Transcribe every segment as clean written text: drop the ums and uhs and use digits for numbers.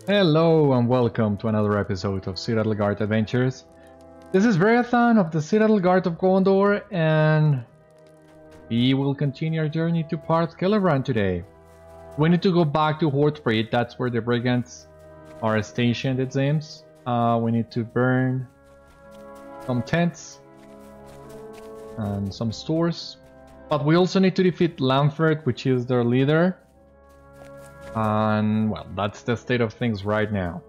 Hello and welcome to another episode of Citadel Guard Adventures. This is Beriathan of the Citadel Guard of Gondor, and we will continue our journey to Parth Celebrant today. We need to go back to Hordfierd, that's where the brigands are stationed, it seems. We need to burn some tents and some stores. But we also need to defeat Lanferth, which is their leader. And, well, that's the state of things right now.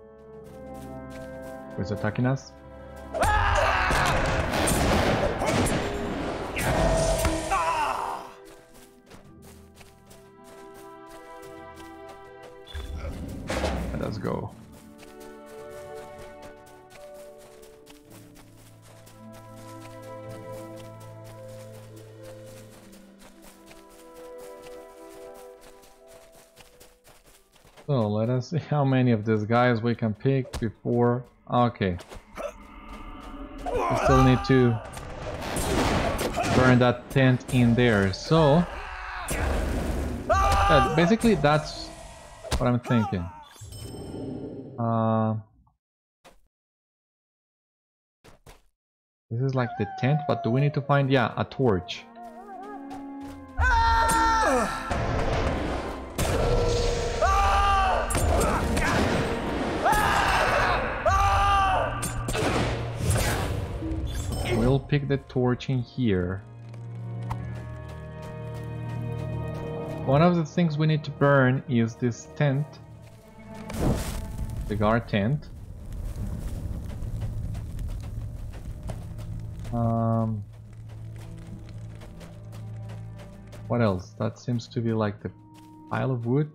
Who's attacking us? Let us go. So let us see how many of these guys we can pick before... Okay. We still need to burn that tent in there. So... basically that's what I'm thinking. This is like the tent, but do we need to find, yeah, a torch? We'll pick the torch in here. One of the things we need to burn is this tent. The guard tent. What else? That seems to be like the pile of wood.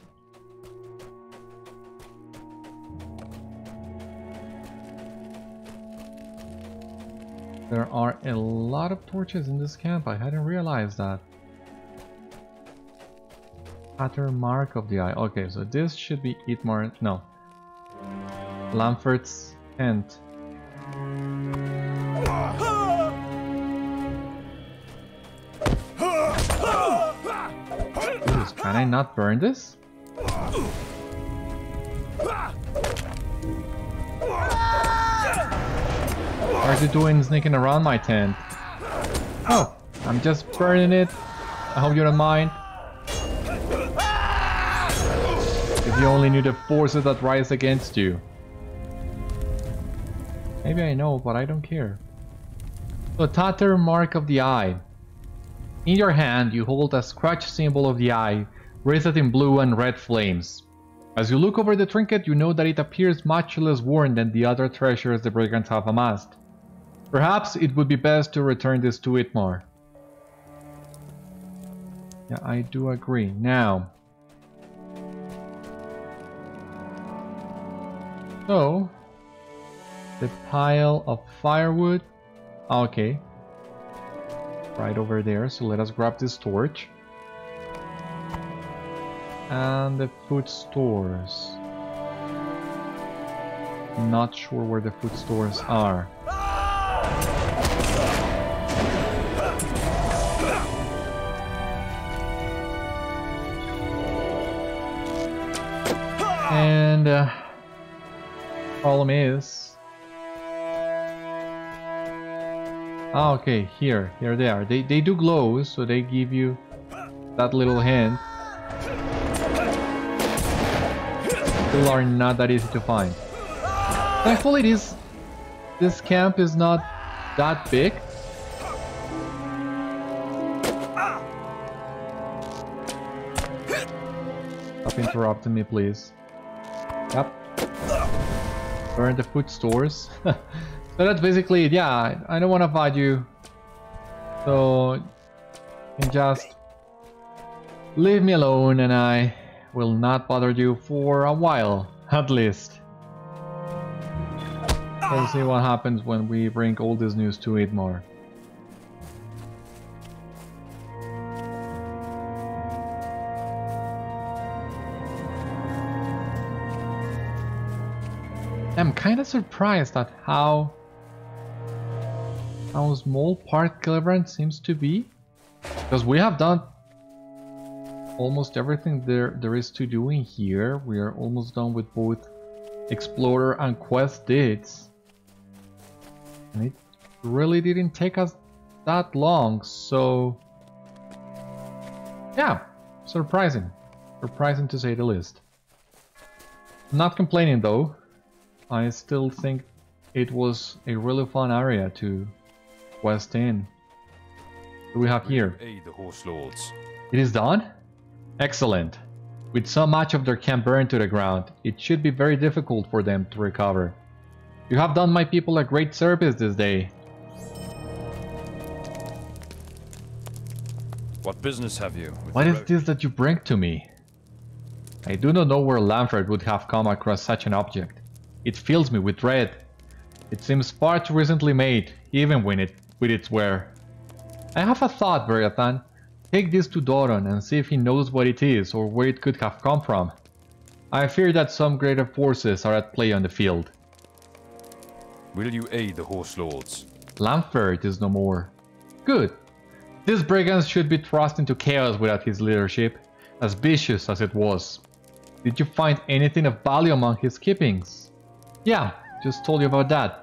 There are a lot of torches in this camp. I hadn't realized that. Pattern mark of the eye. Okay, so this should be Itmar. No. Lanferth's tent. Jeez, can I not burn this? What are you doing sneaking around my tent? Oh, I'm just burning it. I hope you don't mind. If you only knew the forces that rise against you. Maybe I know, but I don't care. So, tatter mark of the eye. In your hand, you hold a scratch symbol of the eye, wreathed in blue and red flames. As you look over the trinket, you know that it appears much less worn than the other treasures the brigands have amassed. Perhaps it would be best to return this to Itmar. Yeah, I do agree. Now, so the pile of firewood. Okay, right over there. So let us grab this torch and the food stores. Not sure where the food stores are. And problem is, okay, here they are. They do glow, so they give you that little hint. Still are not that easy to find. Thankfully, this camp is not that big. Stop interrupting me, please. Yep. Burn the food stores. So that's basically it. Yeah, I don't want to fight you. So you can just leave me alone and I will not bother you for a while, at least. We'll see what happens when we bring all this news to Itmar. I'm kind of surprised at how small Parth Celebrant seems to be, because we have done almost everything there is to do in here. We are almost done with both explorer and quest deeds. And it really didn't take us that long, so yeah, surprising. Surprising to say the least. Not complaining though. I still think it was a really fun area to quest in. What do we have here? Aid the horse lords. It is done? Excellent. With so much of their camp burned to the ground, it should be very difficult for them to recover. You have done my people a great service this day. What business have you? What is this that you bring to me? I do not know where Lanferth would have come across such an object. It fills me with dread. It seems far too recently made, even with its wear. I have a thought, Beriathan. Take this to Doron and see if he knows what it is or where it could have come from. I fear that some greater forces are at play on the field. Will you aid the horse lords? Lanferth is no more. Good. These brigands should be thrust into chaos without his leadership, as vicious as it was. Did you find anything of value among his keepings? Yeah, just told you about that.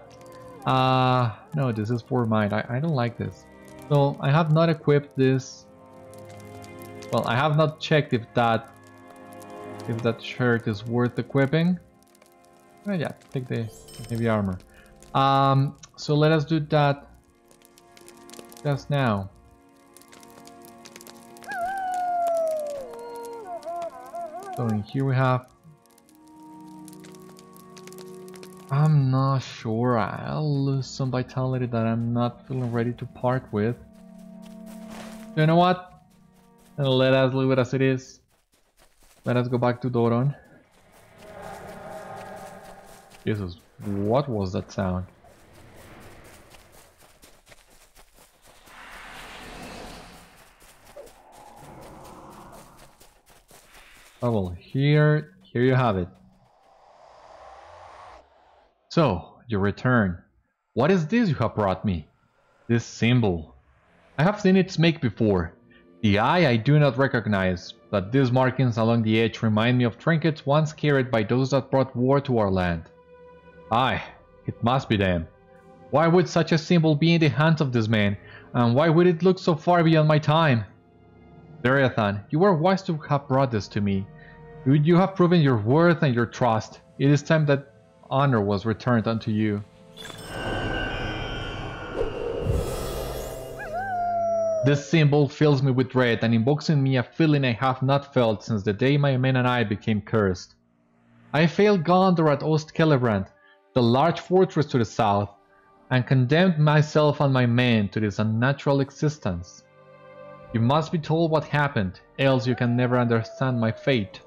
No, this is for mine. I don't like this. So, I have not equipped this. Well, I have not checked if that shirt is worth equipping. Oh yeah, take the heavy armor. So let us do that just now. So in here we have... I'm not sure. I'll lose some vitality that I'm not feeling ready to part with. You know what? Let us leave it as it is. Let us go back to Doron. Jesus, what was that sound? Oh well, here you have it. So, you return. What is this you have brought me? This symbol. I have seen its make before. The eye I do not recognize, but these markings along the edge remind me of trinkets once carried by those that brought war to our land. Aye, it must be them. Why would such a symbol be in the hands of this man, and why would it look so far beyond my time? Beriathan, you were wise to have brought this to me. You have proven your worth and your trust. It is time that honor was returned unto you. This symbol fills me with dread and invokes in me a feeling I have not felt since the day my men and I became cursed. I failed Gondor at Ost Celebrant, the large fortress to the south, and condemned myself and my men to this unnatural existence. You must be told what happened, else you can never understand my fate.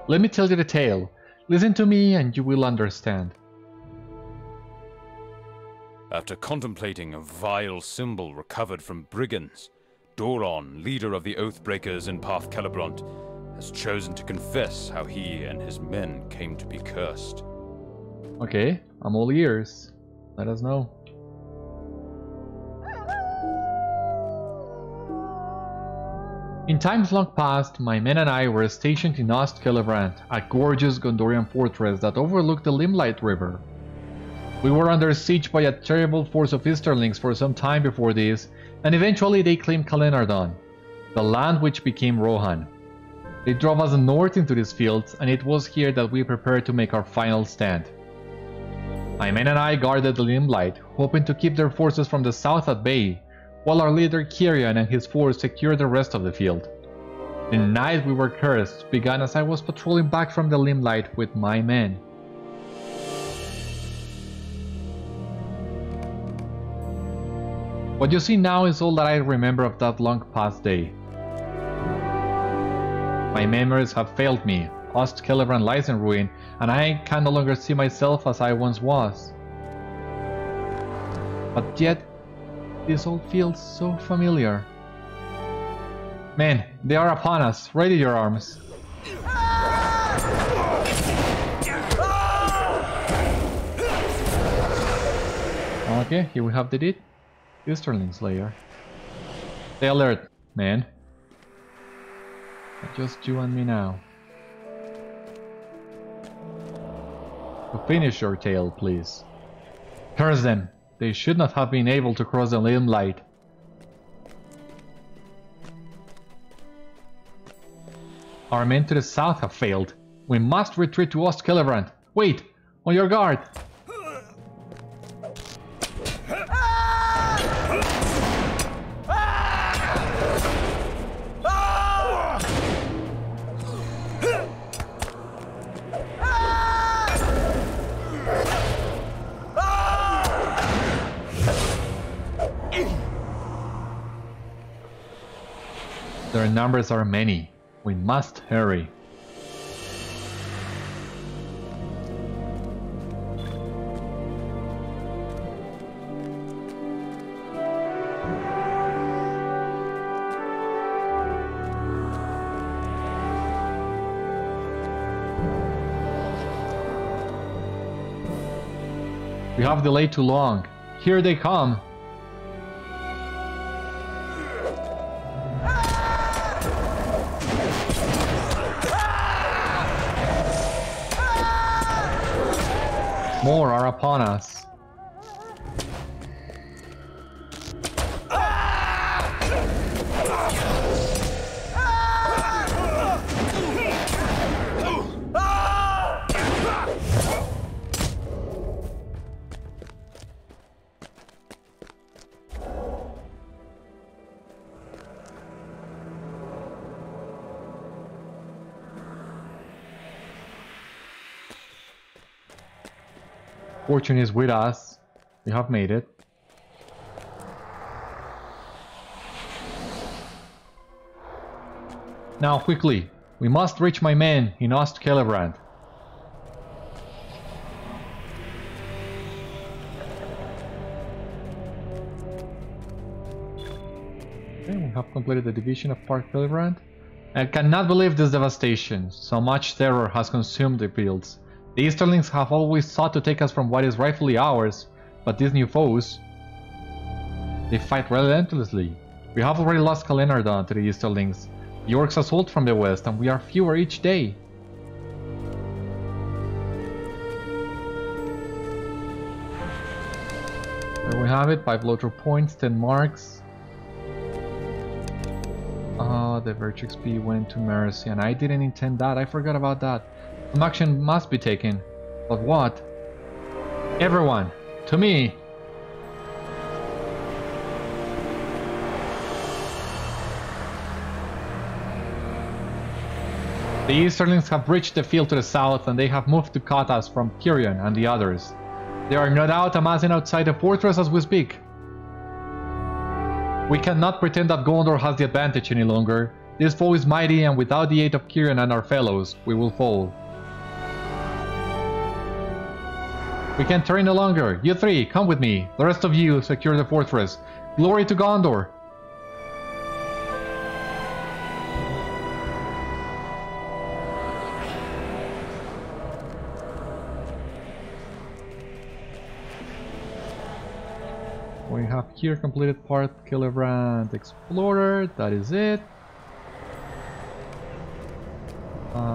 Let me tell you the tale. Listen to me and you will understand. After contemplating a vile symbol recovered from brigands, Doron, leader of the Oathbreakers in Parth Celebrant, has chosen to confess how he and his men came to be cursed. Okay, I'm all ears. Let us know. In times long past, my men and I were stationed in Ost Celebrant, a gorgeous Gondorian fortress that overlooked the Limelight River. We were under siege by a terrible force of Easterlings for some time before this, and eventually they claimed Calenardon, the land which became Rohan. They drove us north into these fields, and it was here that we prepared to make our final stand. My men and I guarded the Limelight, hoping to keep their forces from the south at bay, while our leader Cirion and his force secured the rest of the field. The night we were cursed began as I was patrolling back from the Limelight with my men. What you see now is all that I remember of that long past day. My memories have failed me. Ost Celebrant lies in ruin, and I can no longer see myself as I once was. But yet, this all feels so familiar. Men, they are upon us. Ready your arms. Okay, here we have the deed. Easterling Slayer. Stay alert, man. Just you and me now. To finish your tale, please. Curse them! They should not have been able to cross the limelight. Our men to the south have failed. We must retreat to Ost Celebrant. Wait! On your guard! Their numbers are many. We must hurry. We have delayed too long. Here they come. More are upon us. Fortune is with us. We have made it. Now quickly, we must reach my men in Ost Celebrant. Okay, we have completed the division of Parth Celebrant. I cannot believe this devastation. So much terror has consumed the fields. The Easterlings have always sought to take us from what is rightfully ours, but these new foes, they fight relentlessly. We have already lost Calenardon to the Easterlings. The orcs assault from the west, and we are fewer each day. There we have it, 5 LOTRO points, 10 marks. The virtue XP went to Mercy, and I didn't intend that, I forgot about that. Some action must be taken. But what? Everyone! To me! The Easterlings have reached the field to the south, and they have moved to cut us from Cirion and the others. They are no doubt amassing outside the fortress as we speak. We cannot pretend that Gondor has the advantage any longer. This foe is mighty, and without the aid of Cirion and our fellows, we will fall. We can't tarry no longer. You three, come with me. The rest of you, secure the fortress. Glory to Gondor! We have here completed Parth Celebrant Explorer. That is it.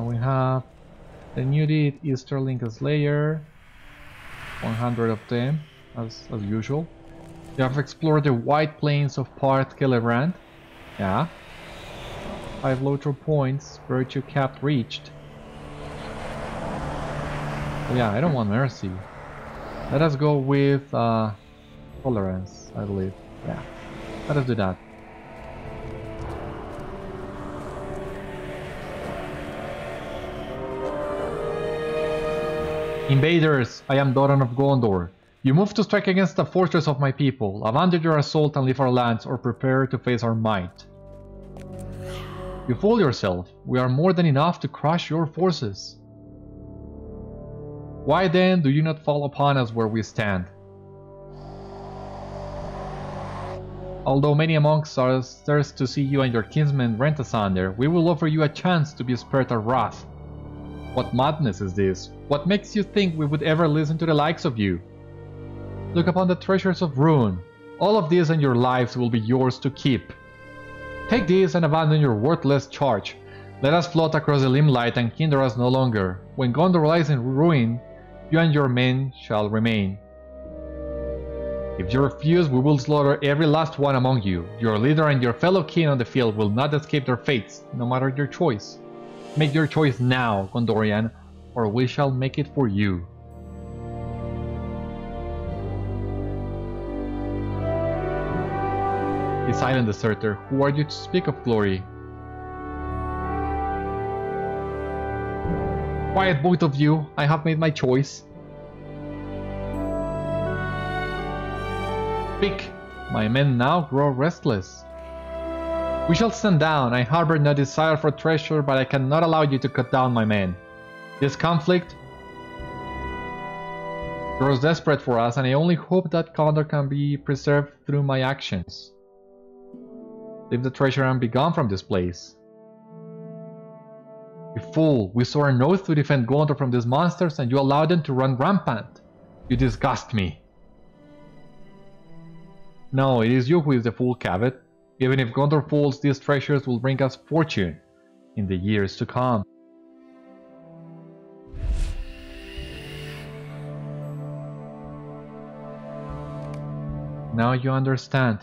We have the new deed Easterling Slayer. 100 of them, as usual. You have explored the White Plains of Parth Celebrant. Yeah. 5 LOTRO points, virtue cap reached. Oh yeah, I don't want Mercy. Let us go with Tolerance, I believe. Yeah, let us do that. Invaders, I am Doron of Gondor. You move to strike against the fortress of my people. Abandon your assault and leave our lands, or prepare to face our might. You fool yourself. We are more than enough to crush your forces. Why then do you not fall upon us where we stand? Although many amongst us thirst to see you and your kinsmen rent asunder, we will offer you a chance to be spared our wrath. What madness is this? What makes you think we would ever listen to the likes of you? Look upon the treasures of ruin. All of these and your lives will be yours to keep. Take these and abandon your worthless charge. Let us float across the limelight and hinder us no longer. When Gondor lies in ruin, You and your men shall remain. If you refuse, we will slaughter every last one among you. Your leader and your fellow kin on the field will not escape their fates, no matter your choice. Make your choice now, Gondorian, or we shall make it for you. A silent deserter, who are you to speak of glory? Quiet, both of you. I have made my choice. Speak. My men now grow restless. We shall stand down. I harbor no desire for treasure, but I cannot allow you to cut down my men. This conflict grows desperate for us, and I only hope that Condor can be preserved through my actions. Leave the treasure and be gone from this place. You fool! We swore an oath to defend Gondor from these monsters, and you allowed them to run rampant. You disgust me. No, it is you who is the fool, Cavett. Even if Gondor falls, these treasures will bring us fortune in the years to come. Now you understand.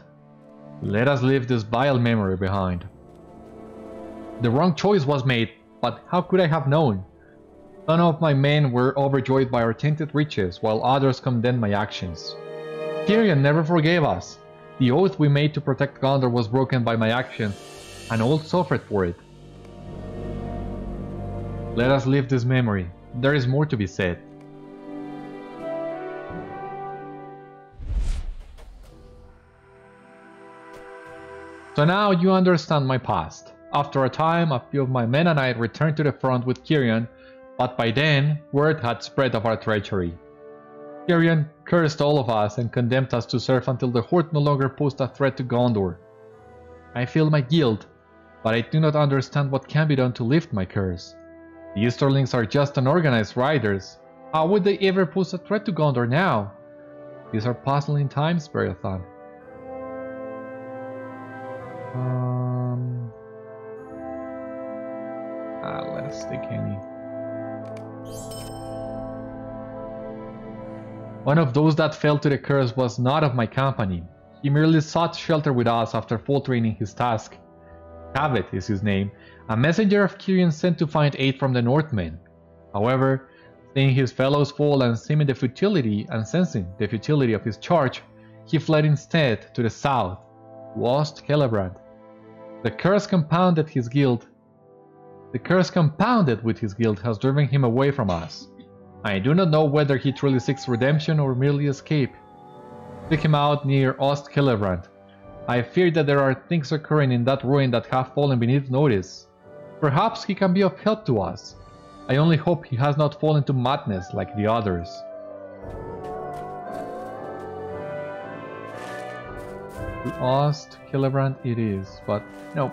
Let us leave this vile memory behind. The wrong choice was made, but how could I have known? Some of my men were overjoyed by our tainted riches, while others condemned my actions. Cirion never forgave us. The oath we made to protect Gondor was broken by my actions, and all suffered for it. Let us leave this memory. There is more to be said. So now you understand my past. After a time, a few of my men and I returned to the front with Cirion, but by then, word had spread of our treachery. Cirion cursed all of us and condemned us to serve until the Horde no longer posed a threat to Gondor. I feel my guilt, but I do not understand what can be done to lift my curse. The Easterlings are just unorganized riders. How would they ever pose a threat to Gondor now? These are puzzling times, Beriathan. Let us take any. One of those that fell to the curse was not of my company. He merely sought shelter with us after faltering in his task. Cavett is his name, a messenger of Cirion sent to find aid from the Northmen. However, seeing his fellows fall and sensing the futility of his charge, he fled instead to the south, to Ost Celebrant. The curse compounded with his guilt has driven him away from us. I do not know whether he truly seeks redemption or merely escape. Seek him out near Ost Celebrant. I fear that there are things occurring in that ruin that have fallen beneath notice. Perhaps he can be of help to us. I only hope he has not fallen to madness like the others. To Ost Celebrant it is, but no.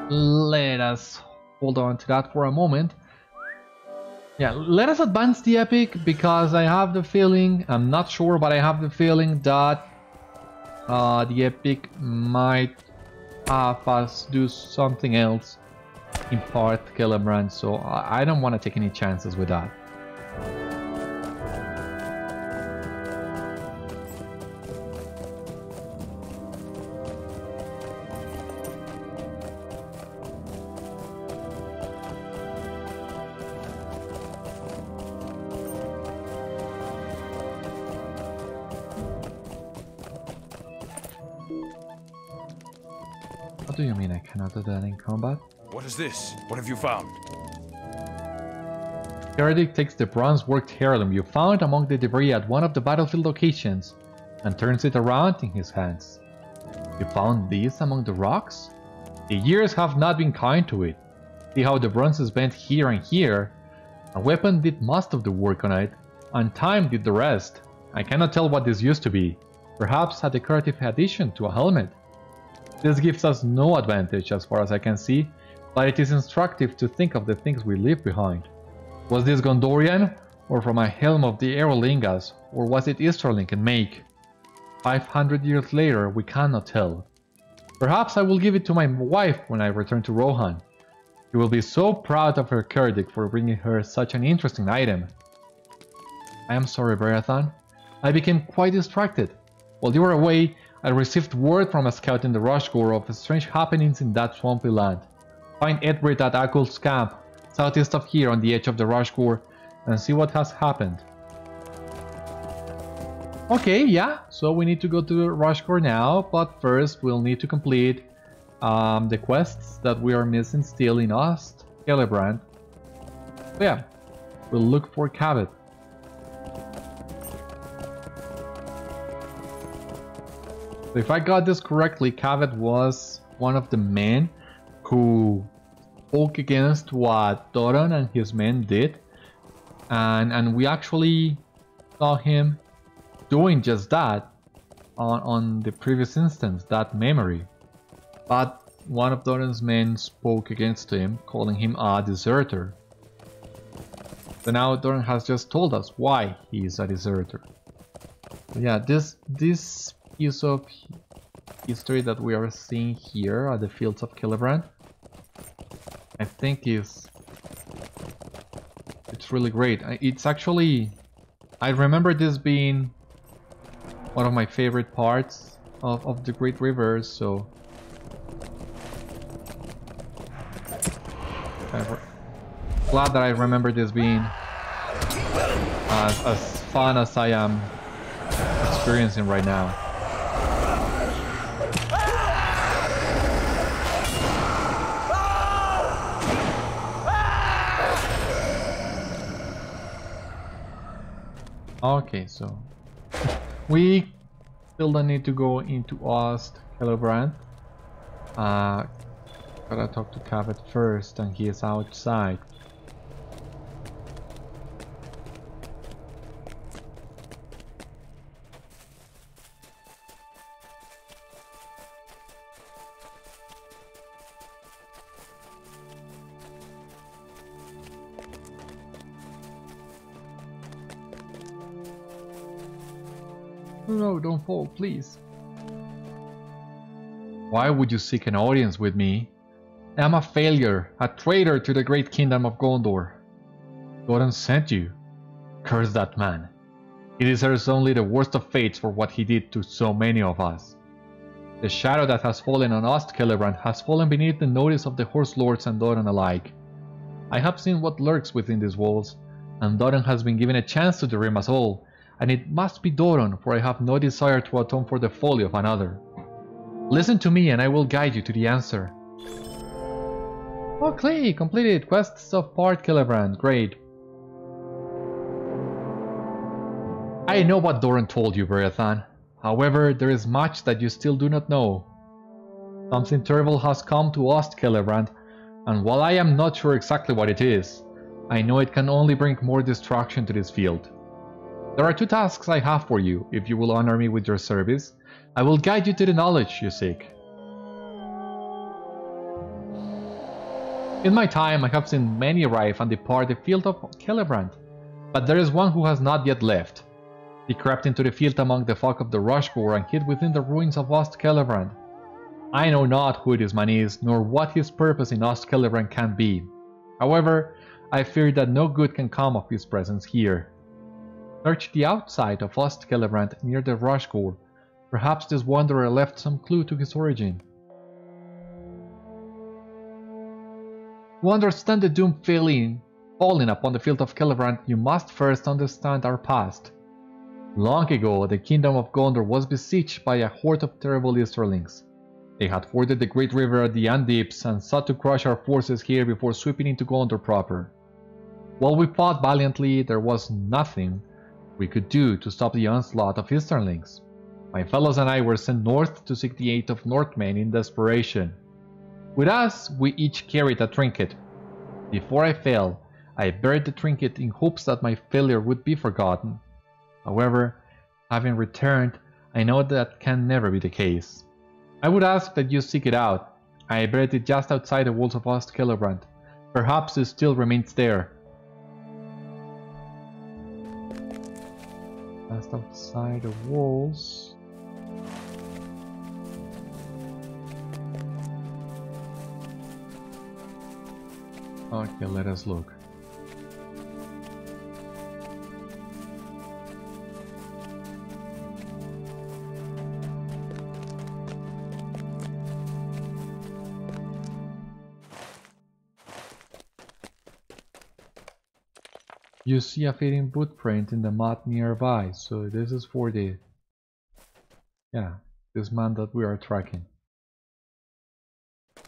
Let us hold on to that for a moment. Yeah, let us advance the epic, because I have the feeling, I'm not sure, but I have the feeling that the epic might have us do something else in Parth Celebrant, so I don't want to take any chances with that. What do you mean I cannot do that in combat? What is this? What have you found? Cerdic takes the bronze-worked heirloom you found among the debris at one of the battlefield locations and turns it around in his hands. You found this among the rocks? The years have not been kind to it. See how the bronze is bent here and here? A weapon did most of the work on it, and time did the rest. I cannot tell what this used to be. Perhaps a decorative addition to a helmet. This gives us no advantage as far as I can see, but it is instructive to think of the things we leave behind. Was this Gondorian, or from a helm of the Eorlingas, or was it Easterling in make? 500 years later, we cannot tell. Perhaps I will give it to my wife when I return to Rohan. She will be so proud of her Cerdic for bringing her such an interesting item. I am sorry, Beriathan. I became quite distracted. While you were away, I received word from a scout in the Rushgore of strange happenings in that swampy land. Find Edward at Akul's camp, southeast of here on the edge of the Rushgore, and see what has happened. Okay, yeah, so we need to go to Rushgore now, but first we'll need to complete the quests that we are missing still in Ost Celebrant. So yeah, we'll look for Cabot. So if I got this correctly, Cabot was one of the men who spoke against what Doron and his men did, and we actually saw him doing just that on the previous instance, that memory. But one of Doran's men spoke against him, calling him a deserter. So now Doran has just told us why he is a deserter. So yeah, this piece of history that we are seeing here at the fields of Celebrant, I think it's really great. It's actually, I remember this being one of my favorite parts of the Great Rivers, so I'm glad that I remember this being as fun as I am experiencing right now. Okay, so we still don't need to go into Ost Celebrant. Gotta talk to Cabot first, and he is outside. No, don't fall, please. Why would you seek an audience with me? I am a failure, a traitor to the great kingdom of Gondor. Doran sent you. Curse that man. He deserves only the worst of fates for what he did to so many of us. The shadow that has fallen on Ost Celebrant has fallen beneath the notice of the Horse Lords and Doran alike. I have seen what lurks within these walls, and Doran has been given a chance to derime us all, and it must be Doran, for I have no desire to atone for the folly of another. Listen to me and I will guide you to the answer. Okay, completed. Quests of Parth Celebrant. Great. I know what Doran told you, Beriathan. However, there is much that you still do not know. Something terrible has come to Ost Celebrant, and while I am not sure exactly what it is, I know it can only bring more destruction to this field. There are two tasks I have for you. If you will honor me with your service, I will guide you to the knowledge you seek. In my time, I have seen many arrive and depart the field of Celebrant, but there is one who has not yet left. He crept into the field among the fog of the Rushgore and hid within the ruins of Ost Celebrant. I know not who this man is, nor what his purpose in Ost Celebrant can be. However, I fear that no good can come of his presence here. Search the outside of Ost Celebrant near the Rushgore. Perhaps this wanderer left some clue to his origin. To understand the doom falling upon the field of Celebrant, you must first understand our past. Long ago, the kingdom of Gondor was besieged by a horde of terrible Easterlings. They had forded the great river at the Undeeps and sought to crush our forces here before sweeping into Gondor proper. While we fought valiantly, there was nothing we could do to stop the onslaught of Easterlings. My fellows and I were sent north to seek the aid of Northmen in desperation. With us, we each carried a trinket. Before I fell, I buried the trinket in hopes that my failure would be forgotten. However, having returned, I know that can never be the case. I would ask that you seek it out. I buried it just outside the walls of Ost Celebrant. Perhaps it still remains there. Just outside the walls. Okay, let us look. You see a fading footprint in the mud nearby, so this is for the... yeah, this man that we are tracking.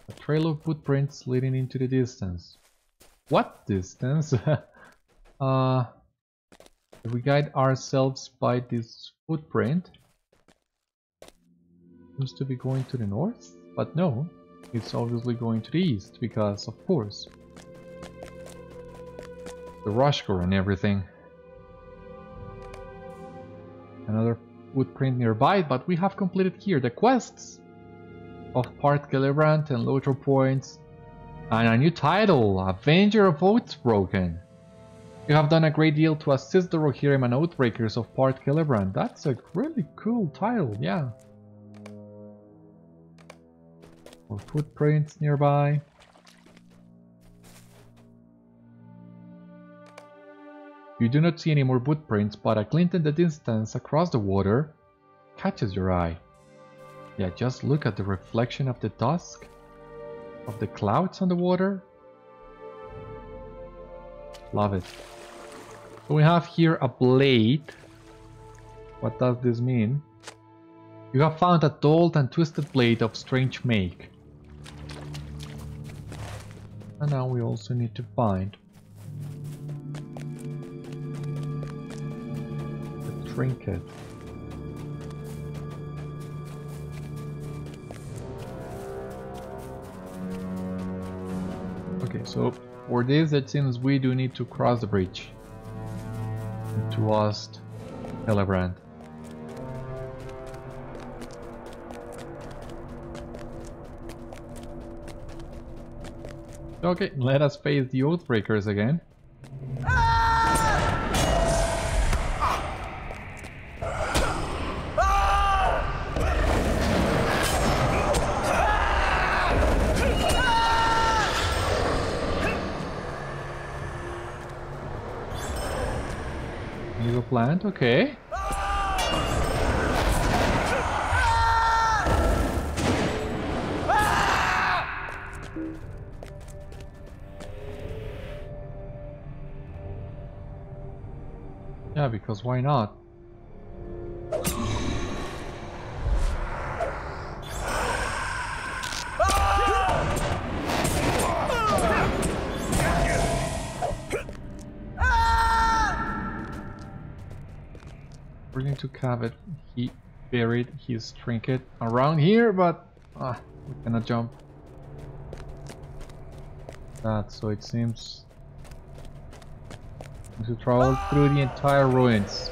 A trail of footprints leading into the distance. What distance? If we guide ourselves by this footprint, seems to be going to the north, but no, it's obviously going to the east because, of course, the Rushgore and everything. Another footprint nearby, but we have completed here the quests of Parth Celebrant and LOTRO points, and a new title, Avenger of Oathbreakers. You have done a great deal to assist the Rohirrim and Oathbreakers of Parth Celebrant. That's a really cool title, yeah. More footprints nearby. You do not see any more footprints, but a glint in the distance across the water catches your eye. Yeah, just look at the reflection of the dusk of the clouds on the water. Love it. So we have here a blade. What does this mean? You have found a dulled and twisted blade of strange make. And now we also need to find the trinket. Okay, so for this it seems we do need to cross the bridge into Ost Celebrant. Okay, let us face the Oathbreakers again. Leave a plant, okay. Yeah, because why not? We're going to have it. He buried his trinket around here, but we cannot jump. That, so it seems to travel through the entire ruins.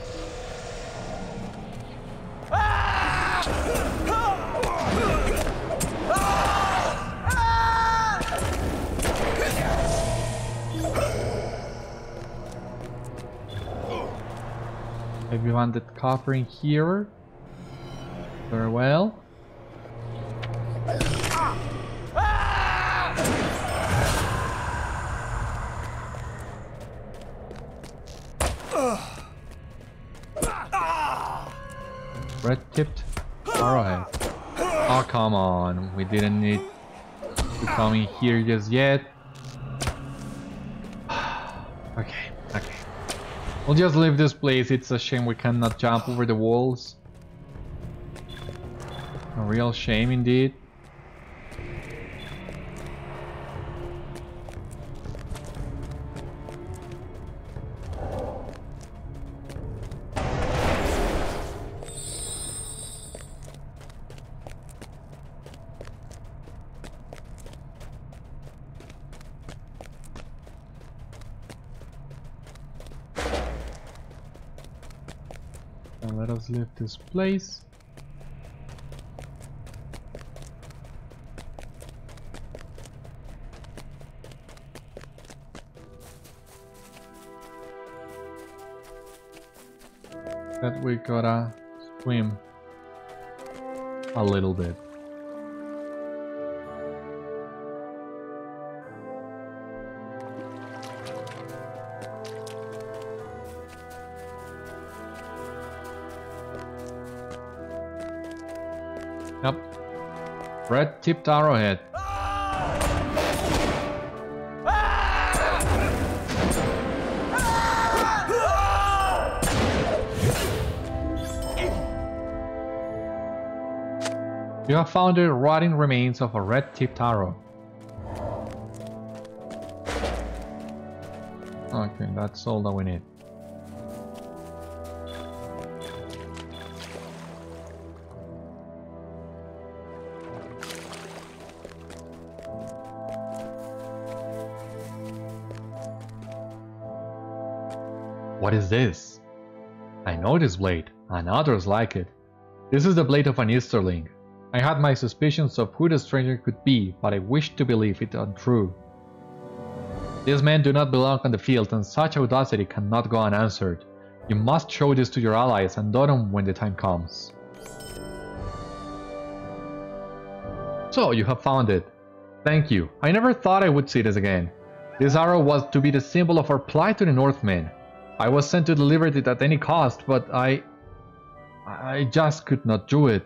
Maybe we want that copper in here. Very well. Red-tipped arrowhead. Oh, come on. We didn't need to come in here just yet. Okay, okay. We'll just leave this place. It's a shame we cannot jump over the walls. A real shame indeed. Let us leave this place. That we gotta swim a little bit. Yep. Red-tipped arrowhead. You have found the rotting remains of a red-tipped arrow. Okay, that's all that we need. What is this? I know this blade, and others like it. This is the blade of an Easterling. I had my suspicions of who the stranger could be, but I wished to believe it untrue. These men do not belong on the field, and such audacity cannot go unanswered. You must show this to your allies and Doron when the time comes. So, you have found it. Thank you. I never thought I would see this again. This arrow was to be the symbol of our plight to the Northmen. I was sent to deliver it at any cost, but I just could not do it.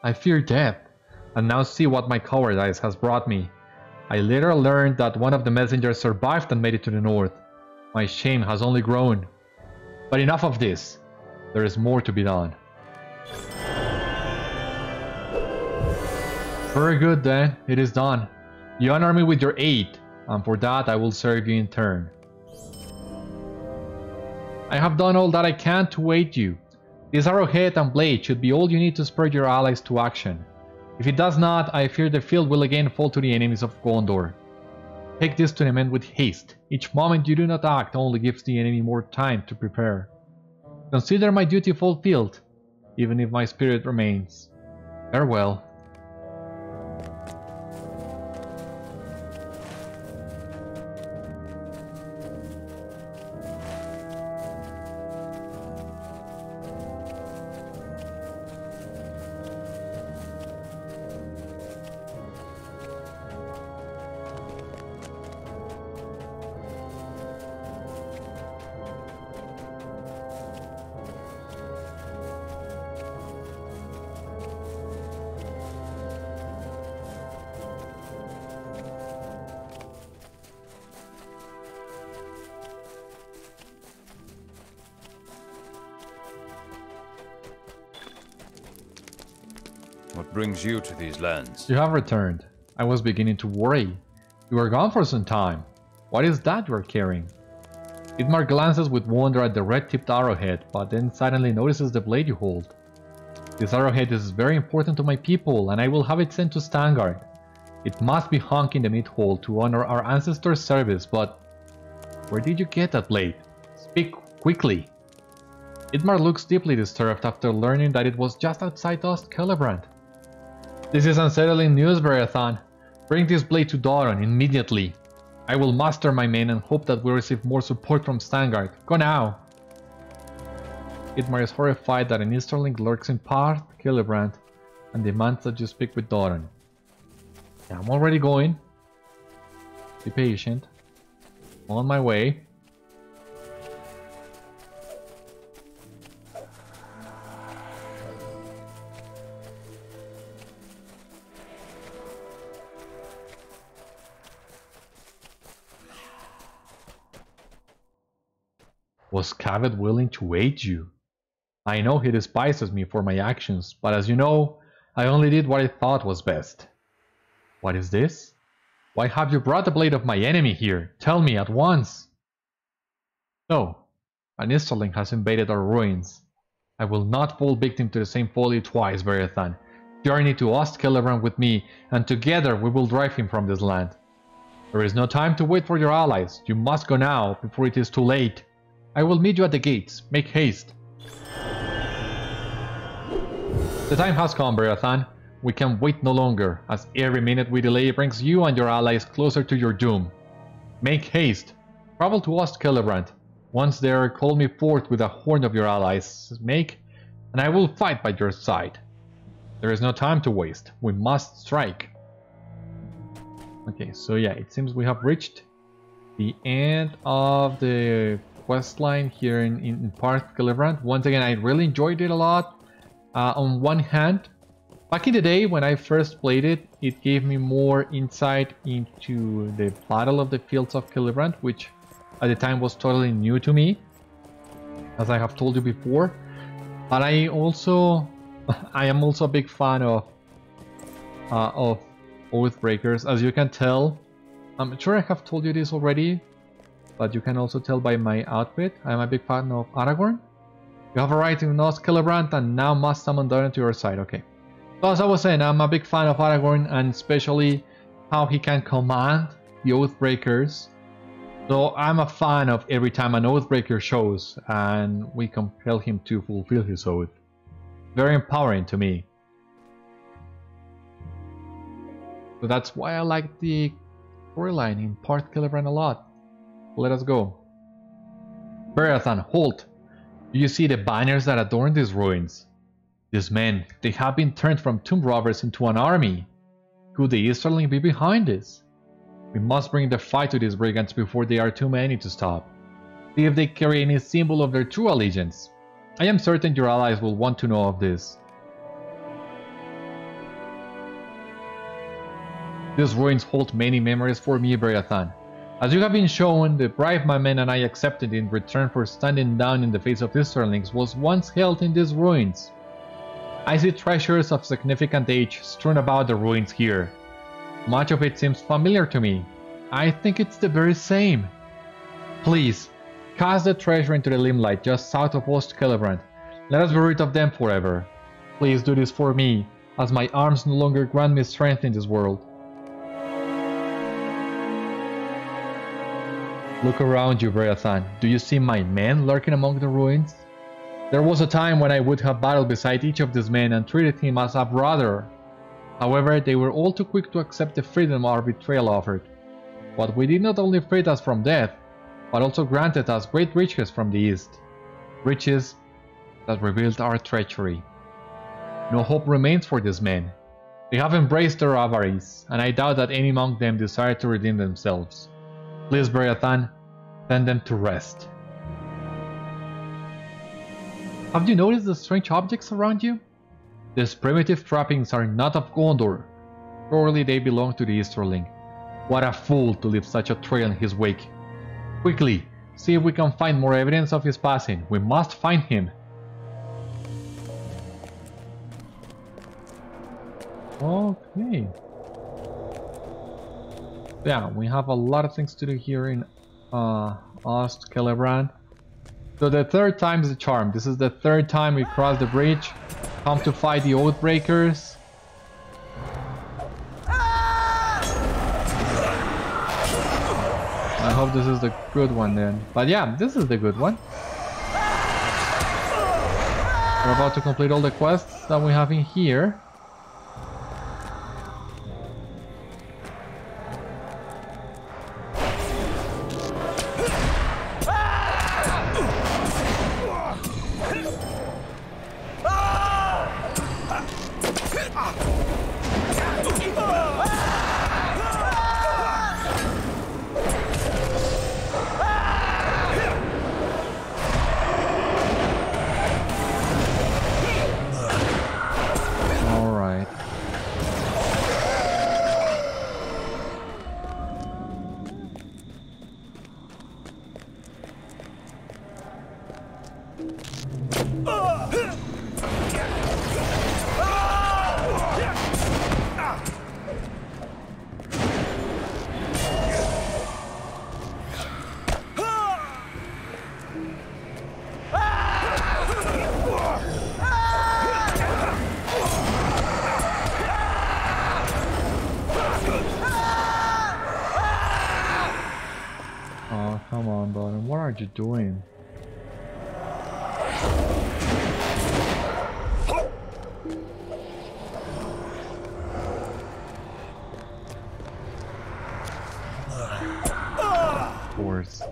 I fear death, and now see what my cowardice has brought me. I later learned that one of the messengers survived and made it to the north. My shame has only grown. But enough of this. There is more to be done. Very good then, it is done. You honor me with your aid, and for that I will serve you in turn. I have done all that I can to aid you. This arrowhead and blade should be all you need to spur your allies to action. If it does not, I fear the field will again fall to the enemies of Gondor. Take this to the men with haste. Each moment you do not act only gives the enemy more time to prepare. Consider my duty fulfilled, even if my spirit remains. Farewell. What brings you to these lands? You have returned. I was beginning to worry. You were gone for some time. What is that you are carrying? Idmar glances with wonder at the red-tipped arrowhead, but then suddenly notices the blade you hold. This arrowhead is very important to my people, and I will have it sent to Stangard. It must be hung in the mid-hall to honor our ancestors' service, but... where did you get that blade? Speak quickly. Idmar looks deeply disturbed after learning that it was just outside Ost Celebrant. This is unsettling news, Beriathan. Bring this blade to Doron immediately. I will muster my men and hope that we receive more support from Stangard. Go now! Idmar is horrified that an Easterling lurks in Parth Celebrant and demands that you speak with Doron. Yeah, I'm already going. Be patient. I'm on my way. Was Kaved willing to aid you? I know he despises me for my actions, but as you know, I only did what I thought was best. What is this? Why have you brought the blade of my enemy here? Tell me at once! No, an Easterling has invaded our ruins. I will not fall victim to the same folly twice, Beriathan. Journey to Ost Celebrant with me, and together we will drive him from this land. There is no time to wait for your allies. You must go now, before it is too late. I will meet you at the gates. Make haste. The time has come, Beriathan. We can wait no longer, as every minute we delay brings you and your allies closer to your doom. Make haste. Travel to Ost Celebrant. Once there, call me forth with a horn of your allies. Make, and I will fight by your side. There is no time to waste. We must strike. Okay, so yeah, it seems we have reached the end of the questline here in Parth Celebrant. Once again, I really enjoyed it a lot. On one hand, back in the day when I first played it, it gave me more insight into the Battle of the Fields of Celebrant, which at the time was totally new to me, as I have told you before. But I am also a big fan of of Oathbreakers. As you can tell, I'm sure I have told you this already, but you can also tell by my outfit, I'm a big fan of Aragorn. You have arrived in Ost Celebrant and now must summon Doron to your side. Okay. So as I was saying, I'm a big fan of Aragorn, and especially how he can command the Oathbreakers. So I'm a fan of every time an Oathbreaker shows and we compel him to fulfill his oath. Very empowering to me. So that's why I like the storyline in Parth Celebrant a lot. Let us go. Beriathan, halt! Do you see the banners that adorn these ruins? These men, they have been turned from tomb robbers into an army. Could the Easterling be behind this? We must bring the fight to these brigands before they are too many to stop. See if they carry any symbol of their true allegiance. I am certain your allies will want to know of this. These ruins hold many memories for me, Beriathan. As you have been shown, the bribe my men and I accepted in return for standing down in the face of Easterlings was once held in these ruins. I see treasures of significant age strewn about the ruins here. Much of it seems familiar to me. I think it's the very same. Please, cast the treasure into the limelight just south of Ost Celebrant. Let us be rid of them forever. Please do this for me, as my arms no longer grant me strength in this world. Look around you, Beriathan. Do you see my men lurking among the ruins? There was a time when I would have battled beside each of these men and treated him as a brother. However, they were all too quick to accept the freedom our betrayal offered. What we did not only freed us from death, but also granted us great riches from the east. Riches that revealed our treachery. No hope remains for these men. They have embraced their avarice, and I doubt that any among them desire to redeem themselves. Please, Beriathan, send them to rest. Have you noticed the strange objects around you? These primitive trappings are not of Gondor. Surely they belong to the Easterling. What a fool to leave such a trail in his wake. Quickly, see if we can find more evidence of his passing. We must find him. Okay. Yeah, we have a lot of things to do here in Ost Celebrant. So the third time is the charm. This is the third time we cross the bridge. Come to fight the Oathbreakers. I hope this is the good one then. But yeah, this is the good one. We're about to complete all the quests that we have in here. Come on, Doron, what are you doing? Of course.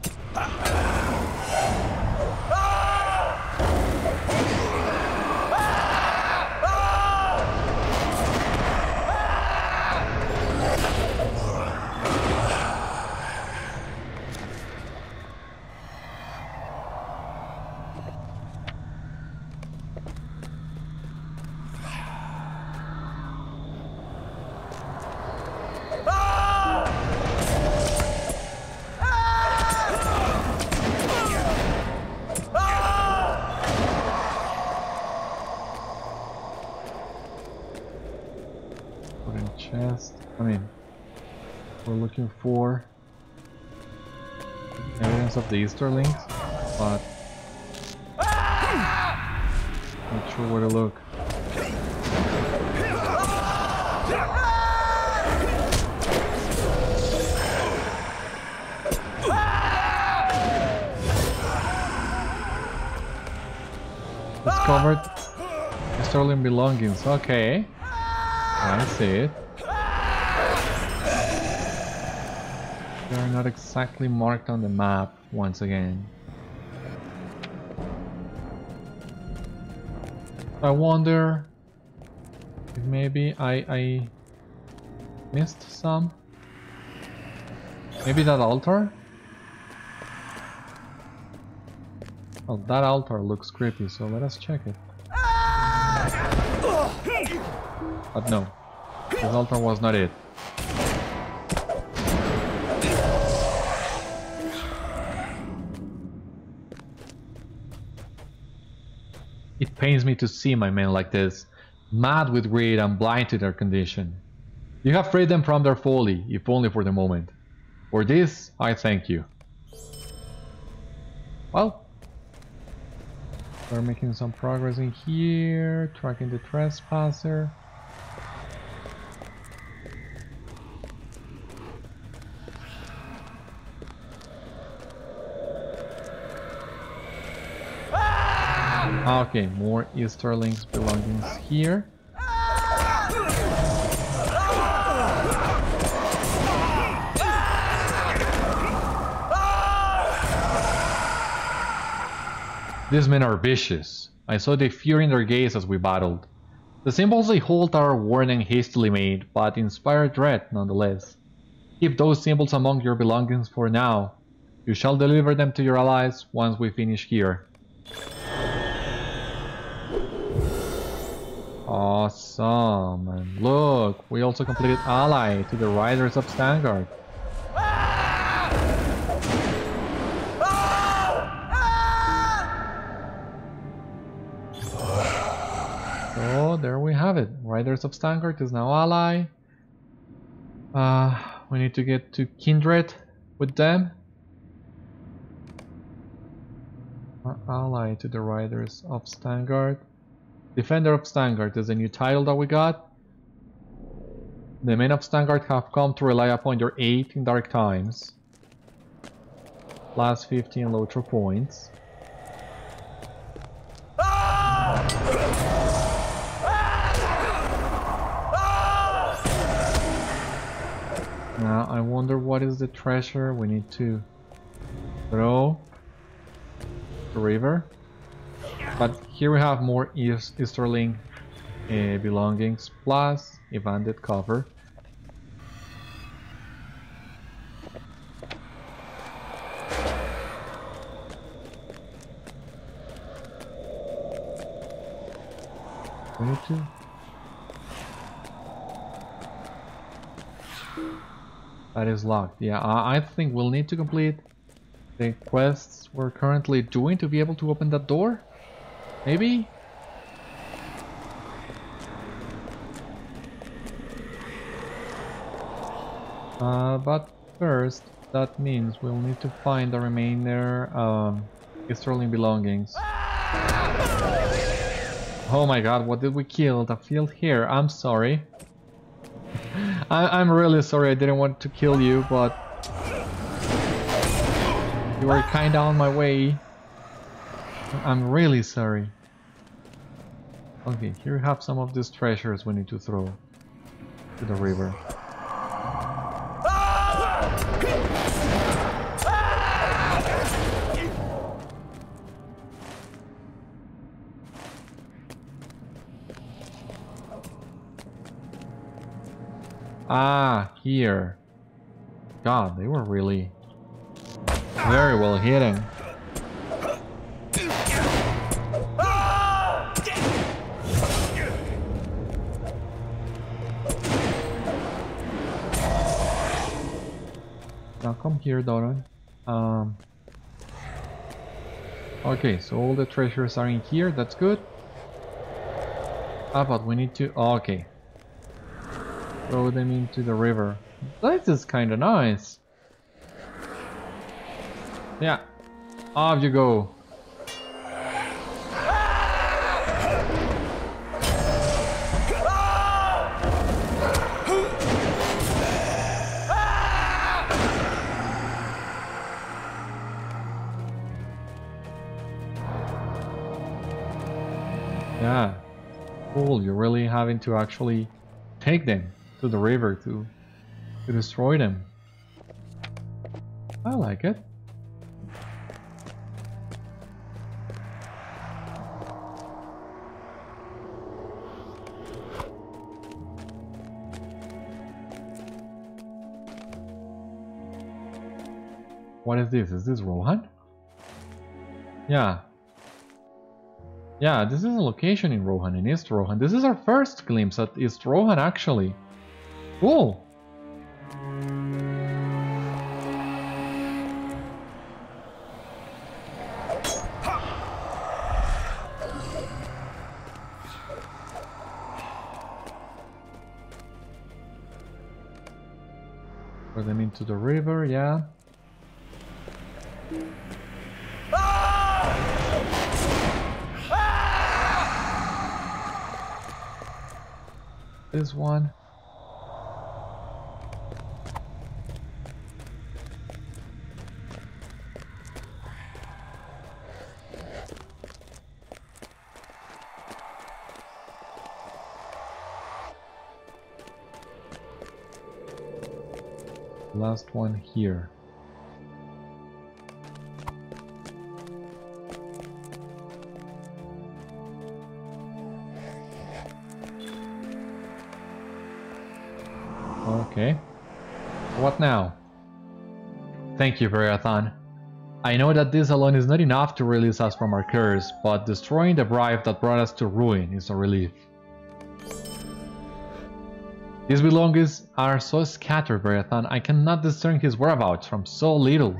looking for evidence of the Easterlings, but not sure where to look. Discovered Easterling belongings. Okay, I see it. They are not exactly marked on the map once again. I wonder if maybe I missed some. Maybe that altar? Oh, that altar looks creepy, so let us check it. But no, this altar was not it. It pains me to see my men like this, mad with greed and blind to their condition. You have freed them from their folly, if only for the moment. For this, I thank you. Well, we're making some progress in here, tracking the trespasser. Okay, more Easterlings belongings here. These men are vicious. I saw the fear in their gaze as we battled. The symbols they hold are worn and hastily made, but inspire dread nonetheless. Keep those symbols among your belongings for now. You shall deliver them to your allies once we finish here. Awesome, and look, we also completed ally to the Riders of Vanguard. So there we have it. Riders of Vanguard is now ally. We need to get to Kindred with them. Ally to the Riders of Vanguard. Defender of Vanguard is the new title that we got. The men of Vanguard have come to rely upon your aid in dark times. Plus 15 LOTRO points. Now I wonder what is the treasure we need to throw the river. But here we have more Easterling belongings plus a bandit cover. We need to. That is locked. Yeah, I think we'll need to complete the quests we're currently doing to be able to open that door. Maybe? But first, that means we'll need to find the remainder Easterling belongings. Oh my god, what did we kill? The field here. I'm sorry. I'm really sorry, I didn't want to kill you, but you were kinda on my way. I'm really sorry. Okay, here we have some of these treasures we need to throw to the river. Ah, here. God, they were really very well hidden. Now come here, Doron. Okay, so all the treasures are in here, that's good. Ah, but we need to... okay. Throw them into the river. This is kinda nice. Yeah, off you go. Yeah, cool. You're really having to actually take them to the river to destroy them. I like it. What is this? Is this Rohan? Yeah. Yeah, this is a location in Rohan, in East Rohan. This is our first glimpse at East Rohan, actually. Cool. Put them into the river, yeah. This one. Last one here. Okay. What now? Thank you, Beriathan. I know that this alone is not enough to release us from our curse, but destroying the bribe that brought us to ruin is a relief. These belongings are so scattered, Beriathan, I cannot discern his whereabouts from so little.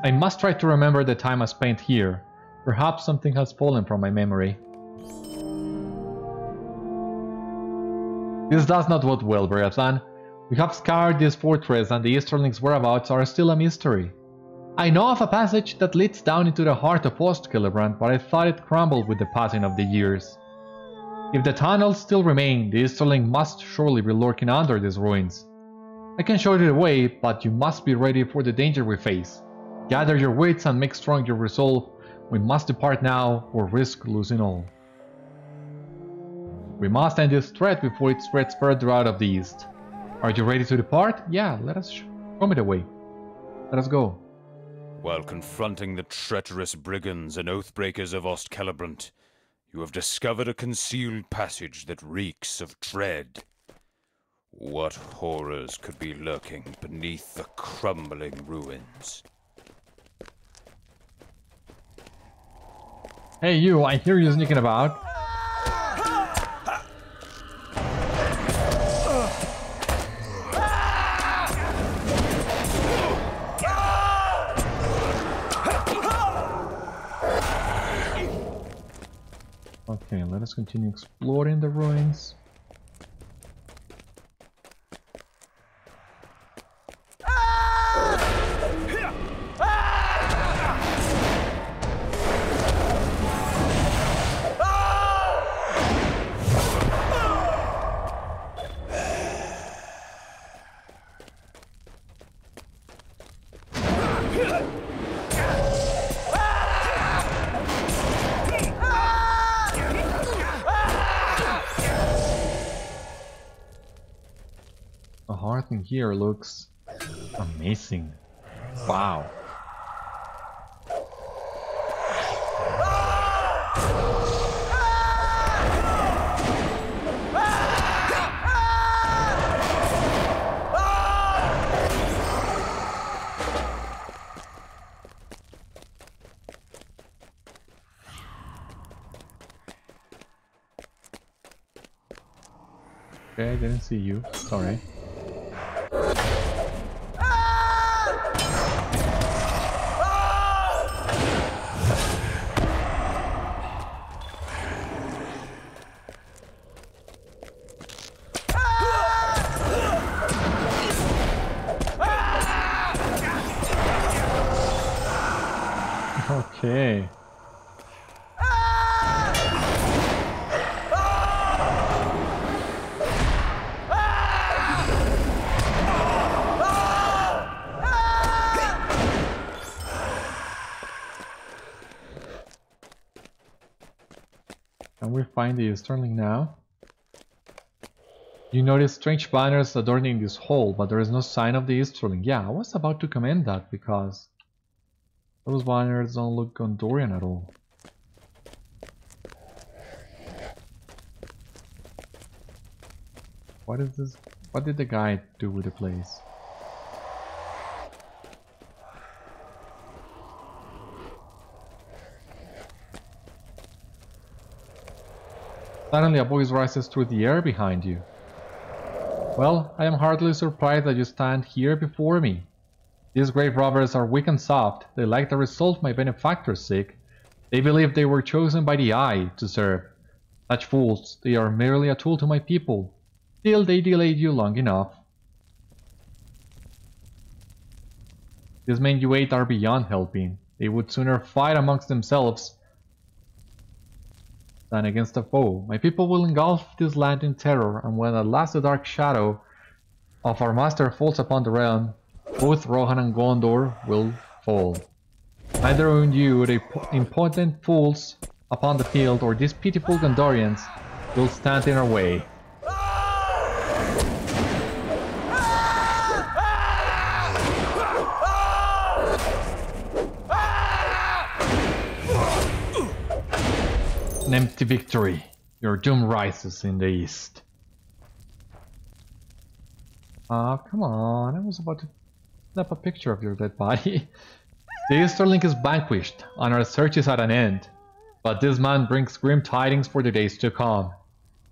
I must try to remember the time I spent here. Perhaps something has fallen from my memory. This does not bode well, Beriathan. We have scoured this fortress and the Easterling's whereabouts are still a mystery. I know of a passage that leads down into the heart of Ost Celebrant, but I thought it crumbled with the passing of the years. If the tunnels still remain, the Easterling must surely be lurking under these ruins. I can show you the way, but you must be ready for the danger we face. Gather your wits and make strong your resolve. We must depart now, or risk losing all. We must end this threat before it spreads further out of the east. Are you ready to depart? Yeah, let us show me the way. Let us go. While confronting the treacherous brigands and Oathbreakers of Ost Celebrant, you have discovered a concealed passage that reeks of dread. What horrors could be lurking beneath the crumbling ruins? Hey you, I hear you sneaking about. Okay, let us continue exploring the ruins. The hearth in here looks amazing. Wow. Okay, I didn't see you. Sorry. Okay. Can we find the Easterling now? You notice strange banners adorning this hall, but there is no sign of the Easterling. Yeah, I was about to comment that because those banners don't look Gondorian at all. What is this? What did the guy do with the place? Suddenly a voice rises through the air behind you. Well, I am hardly surprised that you stand here before me. These grave robbers are weak and soft. They like the result my benefactors seek. They believe they were chosen by the Eye to serve. Such fools, they are merely a tool to my people. Still, they delayed you long enough. These men you ate are beyond helping. They would sooner fight amongst themselves than against a foe. My people will engulf this land in terror, and when at last the dark shadow of our master falls upon the realm, both Rohan and Gondor will fall. Neither of you, the impotent fools upon the field, or these pitiful Gondorians, will stand in our way. An empty victory. Your doom rises in the east. Come on. I was about to snap a picture of your dead body. The Easterling is vanquished, and our search is at an end. But this man brings grim tidings for the days to come.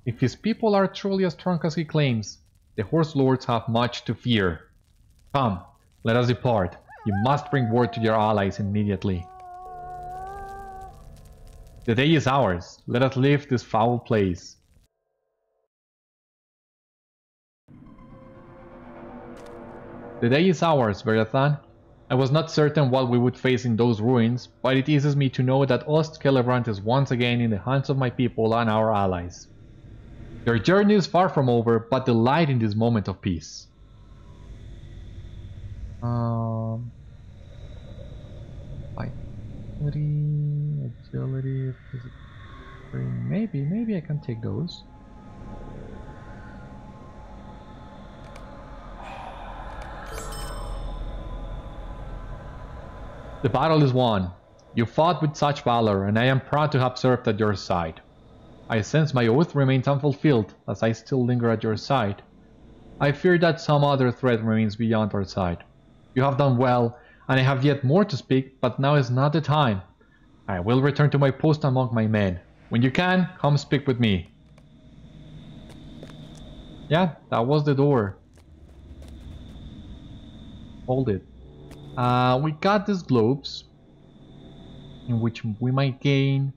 If his people are truly as strong as he claims, the Horse Lords have much to fear. Come, let us depart. You must bring word to your allies immediately. The day is ours. Let us leave this foul place. The day is ours, Beriathan. I was not certain what we would face in those ruins, but it eases me to know that Ost Celebrant is once again in the hands of my people and our allies. Your journey is far from over, but delight in this moment of peace. Agility, maybe I can take those. The battle is won. You fought with such valor, and I am proud to have served at your side. I sense my oath remains unfulfilled, as I still linger at your side. I fear that some other threat remains beyond our sight. You have done well, and I have yet more to speak, but now is not the time. I will return to my post among my men. When you can, come speak with me. Yeah, that was the door. Hold it. We got these globes, in which we might gain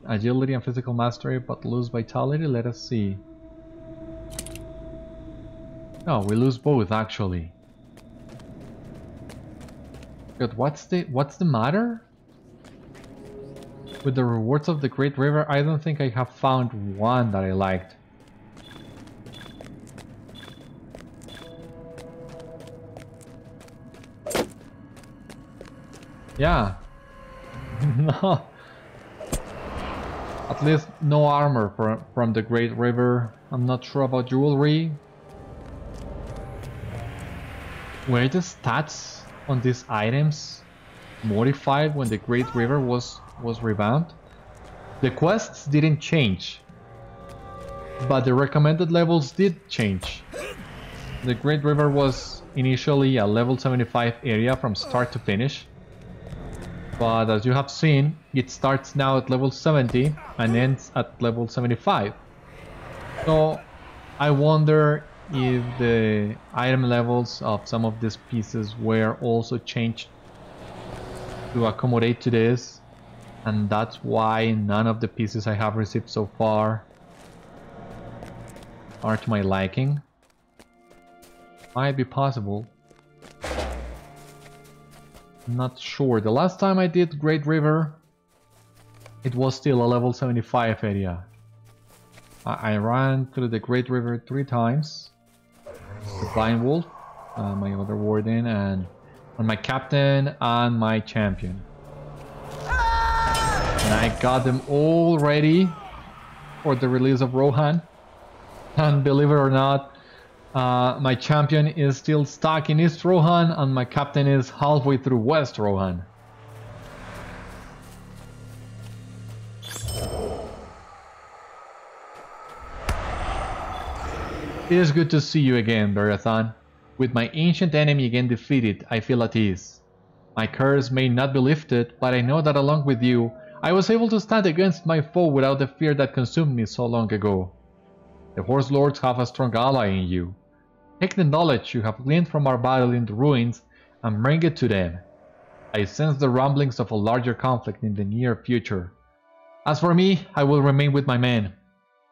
agility and physical mastery, but lose vitality. Let us see. No, we lose both actually. But what's the matter with the rewards of the Great River? I don't think I have found one that I liked. Yeah. No. At least no armor from the Great River. I'm not sure about jewelry. Were the stats on these items modified when the Great River was revamped? The quests didn't change, but the recommended levels did change. The Great River was initially a level 75 area from start to finish, but as you have seen, it starts now at level 70 and ends at level 75. So I wonder if the item levels of some of these pieces were also changed to accommodate to this, and that's why none of the pieces I have received so far are to my liking. Might be possible. Not sure. The last time I did Great River, it was still a level 75 area. I ran through the Great River 3 times. The Blind Wolf, my other warden, and on my captain and my champion. And I got them all ready for the release of Rohan. And believe it or not, my champion is still stuck in East Rohan and my captain is halfway through West Rohan. It is good to see you again, Beriathan. With my ancient enemy again defeated, I feel at ease. My curse may not be lifted, but I know that along with you, I was able to stand against my foe without the fear that consumed me so long ago. The Horse Lords have a strong ally in you. Take the knowledge you have gleaned from our battle in the ruins and bring it to them. I sense the rumblings of a larger conflict in the near future. As for me, I will remain with my men.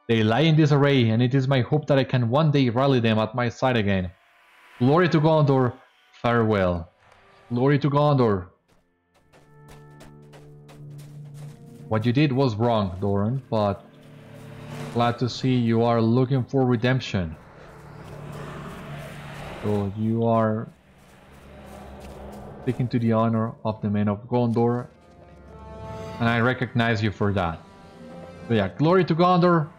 They lie in disarray, and it is my hope that I can one day rally them at my side again. Glory to Gondor, farewell. Glory to Gondor. What you did was wrong, Doron, but glad to see you are looking for redemption. So you are sticking to the honor of the men of Gondor, and I recognize you for that. So yeah, glory to Gondor,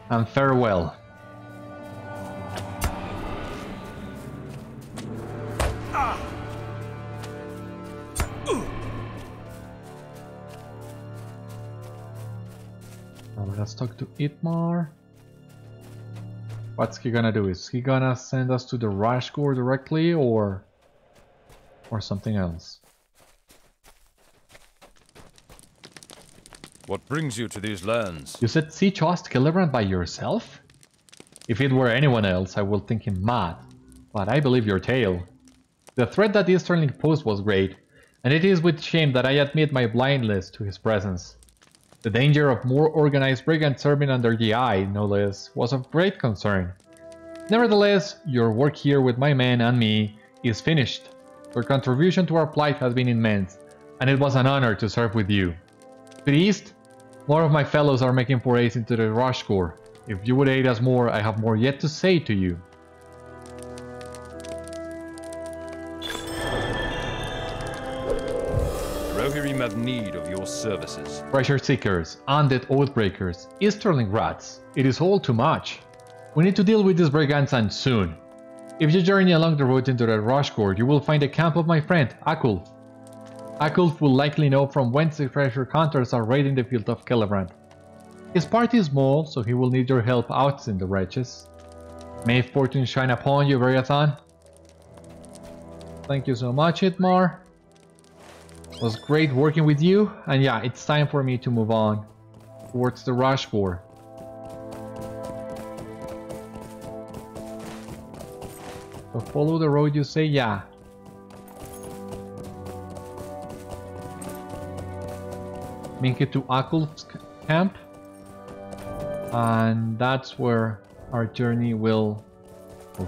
and farewell. Now let's talk to Itmar. What's he gonna do? Is he gonna send us to the Rushgore directly or something else? What brings you to these lands? You said siege Ost Celebrant by yourself? If it were anyone else, I would think him mad. But I believe your tale. The threat that Easterling posed was great, and it is with shame that I admit my blindness to his presence. The danger of more organized brigands serving under the eye, no less, was of great concern. Nevertheless, your work here with my men and me is finished. Your contribution to our plight has been immense, and it was an honor to serve with you. To the east, more of my fellows are making forays into the Rushgore. If you would aid us more, I have more yet to say to you. Rohirrim have need of your services. Treasure seekers, undead Oathbreakers, Easterling rats. It is all too much. We need to deal with these brigands and soon. If you journey along the road into the Rushgore, you will find the camp of my friend, Akulf. Akulf will likely know from whence the treasure hunters are raiding the field of Celebrant. His party is small, so he will need your help out in the wretches. May fortune shine upon you, Beriathan. Thank you so much, Itmar. It was great working with you, and yeah, it's time for me to move on towards the Rushgore. So follow the road you say, yeah. Make it to Akulf's camp, and that's where our journey will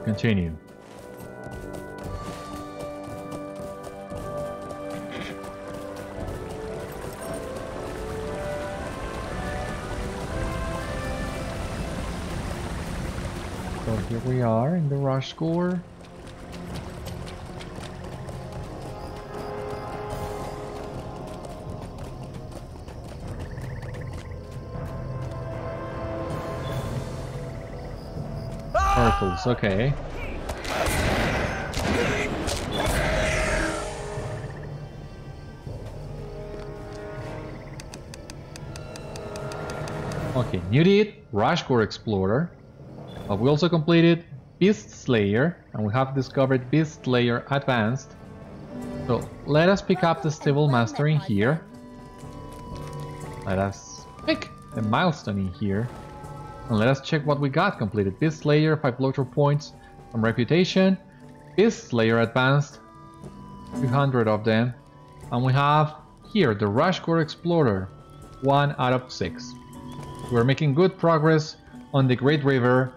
continue. So here we are in the Rushgore. Turtles, okay. Okay, new deed, Rushgore Explorer. But we also completed Beast Slayer, and we have discovered Beast Slayer Advanced. So let us pick up the Stable Master in here. Let us pick the milestone in here. And let us check what we got completed. Beast Slayer, 5 LOTRO points from Reputation. Beast Slayer Advanced, 200 of them. And we have here the Rushgore Explorer, 1 out of 6. We're making good progress on the Great River.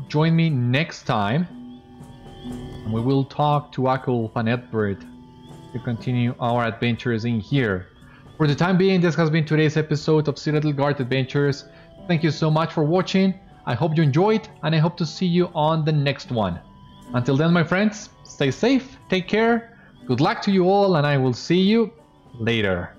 Join me next time. And we will talk to Akulf and Edbert to continue our adventures in here. For the time being, this has been today's episode of Citadel Guard Adventures. Thank you so much for watching. I hope you enjoyed, and I hope to see you on the next one. Until then, my friends, stay safe, take care, good luck to you all, and I will see you later.